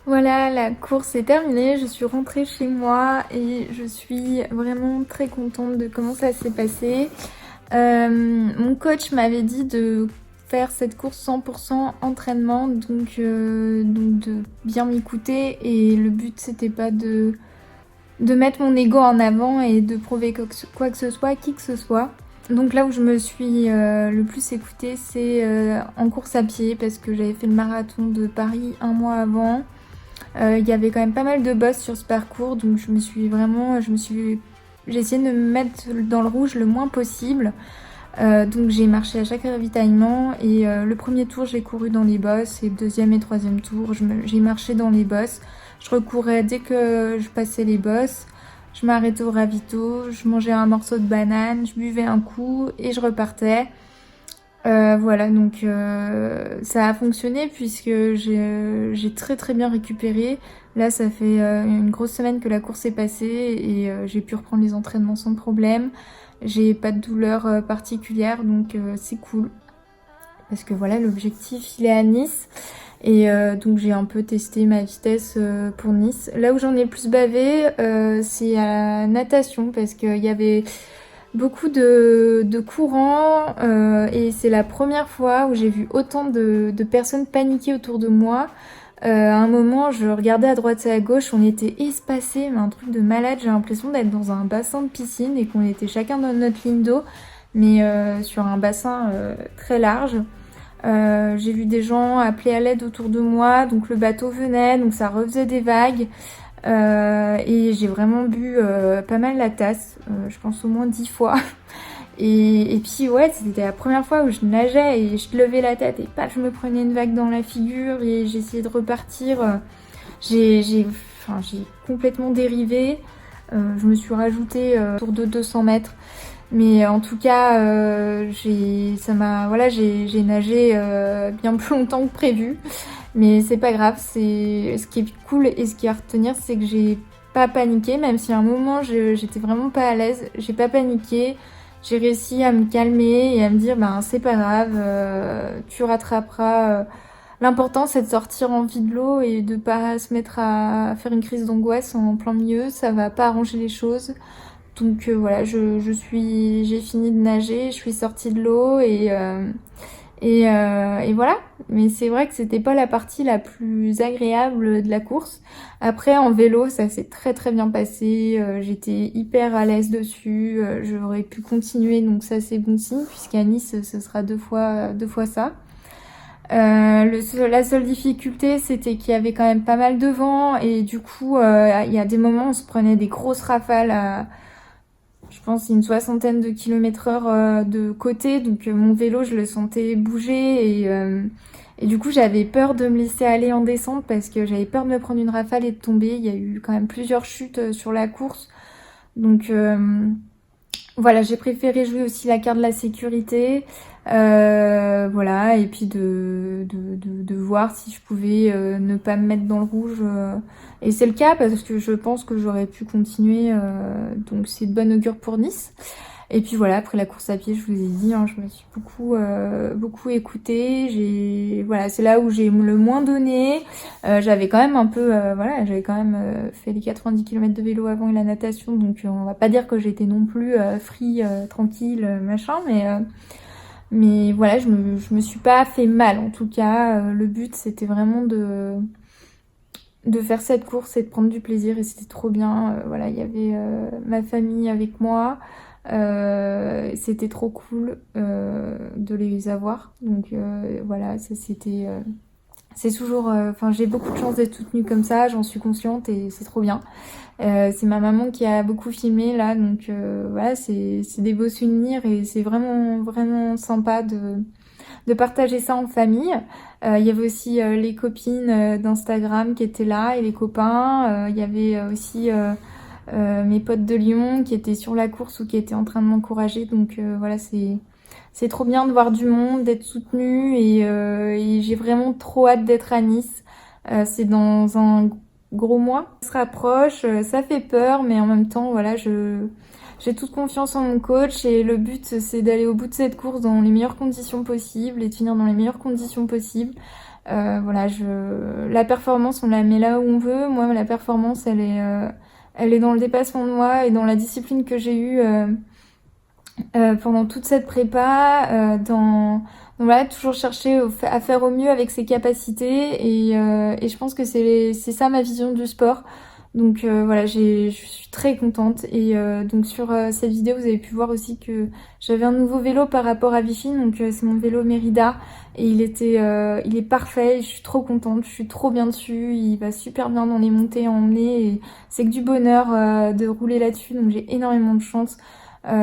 Voilà, la course est terminée, je suis rentrée chez moi et je suis vraiment très contente de comment ça s'est passé. Mon coach m'avait dit de faire cette course 100% entraînement, donc de bien m'écouter, et le but c'était pas de mettre mon ego en avant et de prouver quoi que ce soit à qui que ce soit. Donc là où je me suis le plus écoutée, c'est en course à pied, parce que j'avais fait le marathon de Paris un mois avant. Il y avait quand même pas mal de bosses sur ce parcours, donc j'ai essayé de me mettre dans le rouge le moins possible. Donc j'ai marché à chaque ravitaillement, et le premier tour j'ai couru dans les bosses, et le deuxième et troisième tour j'ai marché dans les bosses. Je recourais dès que je passais les bosses, je m'arrêtais au ravito, je mangeais un morceau de banane, je buvais un coup et je repartais. Voilà, donc ça a fonctionné puisque j'ai très très bien récupéré. Là, ça fait une grosse semaine que la course est passée, et j'ai pu reprendre les entraînements sans problème. J'ai pas de douleur particulière, donc c'est cool. Parce que voilà, l'objectif il est à Nice, et donc j'ai un peu testé ma vitesse pour Nice. Là où j'en ai plus bavé, c'est à la natation, parce qu'il y avait beaucoup de courants, et c'est la première fois où j'ai vu autant de personnes paniquer autour de moi. À un moment, je regardais à droite et à gauche, on était espacés, mais un truc de malade. J'ai l'impression d'être dans un bassin de piscine et qu'on était chacun dans notre ligne d'eau, mais sur un bassin très large. J'ai vu des gens appeler à l'aide autour de moi, donc le bateau venait, donc ça refaisait des vagues. Et j'ai vraiment bu pas mal la tasse, je pense au moins 10 fois. Et puis ouais, c'était la première fois où je nageais et je levais la tête et paf, je me prenais une vague dans la figure et j'essayais de repartir. J'ai complètement dérivé. Je me suis rajouté autour de 200 mètres. Mais en tout cas, j'ai nagé bien plus longtemps que prévu. Mais c'est pas grave, ce qui est cool et ce qui est à retenir, c'est que j'ai pas paniqué, même si à un moment j'étais vraiment pas à l'aise. J'ai pas paniqué, j'ai réussi à me calmer et à me dire ben c'est pas grave, tu rattraperas. L'important c'est de sortir en vie de l'eau et de pas se mettre à faire une crise d'angoisse en plein milieu, ça va pas arranger les choses. Donc voilà, j'ai fini de nager, je suis sortie de l'eau, et voilà. Mais c'est vrai que c'était pas la partie la plus agréable de la course. Après, en vélo, ça s'est très très bien passé. J'étais hyper à l'aise dessus. J'aurais pu continuer, donc ça c'est bon signe, puisqu'à Nice, ce sera deux fois ça. La seule difficulté, c'était qu'il y avait quand même pas mal de vent, et du coup, il y a des moments où on se prenait des grosses rafales à, je pense, une 60aine de km/h de côté, donc mon vélo je le sentais bouger, et du coup j'avais peur de me laisser aller en descente parce que j'avais peur de me prendre une rafale et de tomber. Il y a eu quand même plusieurs chutes sur la course, donc voilà, j'ai préféré jouer aussi la carte de la sécurité, voilà, et puis de voir si je pouvais ne pas me mettre dans le rouge. Et c'est le cas parce que je pense que j'aurais pu continuer, donc c'est de bonne augure pour Nice. Et puis voilà, après la course à pied, je vous ai dit, hein, je me suis beaucoup écoutée. Voilà, c'est là où j'ai le moins donné. J'avais quand même un peu, j'avais quand même fait les 90 km de vélo avant et la natation, donc on va pas dire que j'étais non plus free, tranquille, machin, mais voilà, je me suis pas fait mal en tout cas. Le but c'était vraiment de faire cette course et de prendre du plaisir, et c'était trop bien. Voilà, il y avait ma famille avec moi. C'était trop cool de les avoir. Donc voilà, ça c'était. C'est toujours. Enfin, j'ai beaucoup de chance d'être soutenue comme ça, j'en suis consciente et c'est trop bien. C'est ma maman qui a beaucoup filmé là, donc voilà, c'est des beaux souvenirs et c'est vraiment vraiment sympa de partager ça en famille. Il y avait aussi les copines d'Instagram qui étaient là et les copains. Il y avait aussi mes potes de Lyon qui étaient sur la course ou qui étaient en train de m'encourager. Donc voilà, c'est trop bien de voir du monde, d'être soutenue et j'ai vraiment trop hâte d'être à Nice. C'est dans un gros mois. Ça se rapproche, ça fait peur, mais en même temps, voilà, j'ai toute confiance en mon coach et le but c'est d'aller au bout de cette course dans les meilleures conditions possibles et de finir dans les meilleures conditions possibles. Voilà, la performance on la met là où on veut. Moi la performance elle est dans le dépassement de moi et dans la discipline que j'ai eue pendant toute cette prépa, donc voilà, toujours chercher à faire au mieux avec ses capacités et je pense que c'est ça ma vision du sport. Donc voilà, je suis très contente et donc sur cette vidéo vous avez pu voir aussi que j'avais un nouveau vélo par rapport à Vichy, donc c'est mon vélo Mérida et il est parfait, je suis trop contente, je suis trop bien dessus, il va super bien dans les montées à emmener et c'est que du bonheur de rouler là-dessus, donc j'ai énormément de chance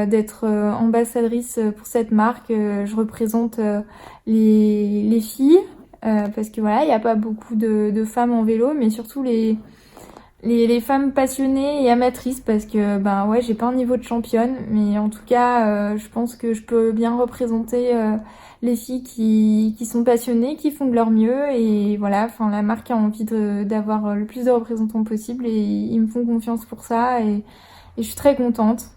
d'être ambassadrice pour cette marque. Je représente les filles parce que voilà, il n'y a pas beaucoup de femmes en vélo, mais surtout les femmes passionnées et amatrices parce que ben ouais, j'ai pas un niveau de championne, mais en tout cas je pense que je peux bien représenter les filles qui sont passionnées, qui font de leur mieux et voilà, enfin la marque a envie d'avoir le plus de représentants possible et ils me font confiance pour ça et je suis très contente.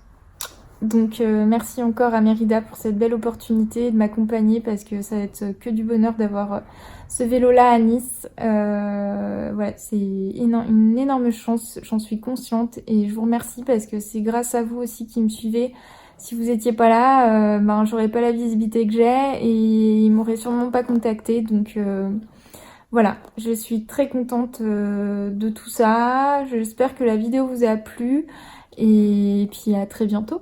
Donc merci encore à Mérida pour cette belle opportunité de m'accompagner parce que ça va être que du bonheur d'avoir ce vélo-là à Nice. Ouais, c'est une énorme chance, j'en suis consciente et je vous remercie parce que c'est grâce à vous aussi qui me suivez. Si vous étiez pas là, ben j'aurais pas la visibilité que j'ai et ils m'auraient sûrement pas contacté. Donc voilà, je suis très contente de tout ça. J'espère que la vidéo vous a plu et puis à très bientôt.